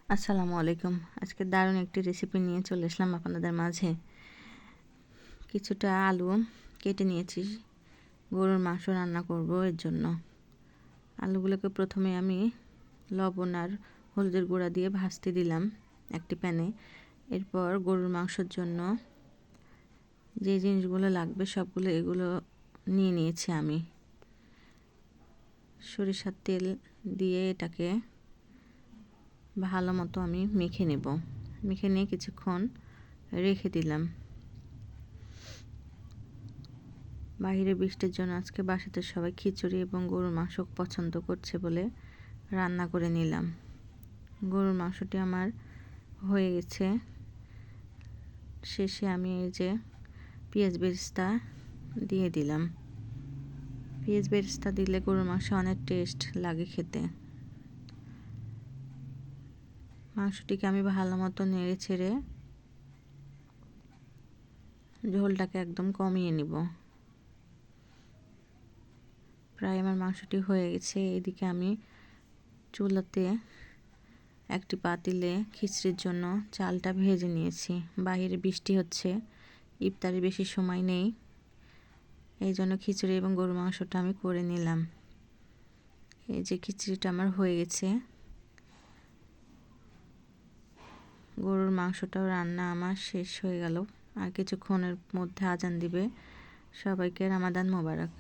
আসসালামু আলাইকুম। আজকে দারুণ একটি রেসিপি নিয়ে চলে আসলাম আপনাদের মাঝে। কিছুটা আলু কেটে নিয়েছি, গরুর মাংস রান্না করব এর জন্য। আলুগুলোকে প্রথমে আমি লবণ আর হলুদের গুঁড়া দিয়ে ভাজতে দিলাম একটি প্যানে। এরপর গরুর মাংসের জন্য যে জিনিসগুলো লাগবে সবগুলো এগুলো নিয়ে নিয়েছি আমি। সরিষার তেল দিয়ে এটাকে ভালো মতো আমি মেখে নেব। মেখে নিয়ে কিছুক্ষণ রেখে দিলাম। বাইরে বৃষ্টির জন্য আজকে বাসাতে সবাই খিচুড়ি এবং গরুর মাংস পছন্দ করছে বলে রান্না করে নিলাম। গরুর মাংসটি আমার হয়ে গেছে। শেষে আমি এই যে পেঁয়াজ বেরেস্তা দিয়ে দিলাম। পেঁয়াজ বেরেস্তা দিলে গরুর মাংস অনেক টেস্ট লাগে খেতে। মাংসটিকে আমি ভালো মতো নেড়ে ছেড়ে ঝোলটাকে একদম কমিয়ে নিব। প্রায় আমার মাংসটি হয়ে গেছে। এদিকে আমি চুলাতে একটি পাতিলে খিচুড়ির জন্য চালটা ভেজে নিয়েছি। বাইরে বৃষ্টি হচ্ছে, ইফতারে বেশি সময় নেই, এই জন্য খিচুড়ি এবং গরুর মাংসটা আমি করে নিলাম। এই যে খিচুড়িটা আমার হয়ে গেছে। গরুর মাংসটাও রান্না আমার শেষ হয়ে গেল। আর কিছুক্ষণের মধ্যে আজান দিবে। সবাইকে রমাদান মোবারক।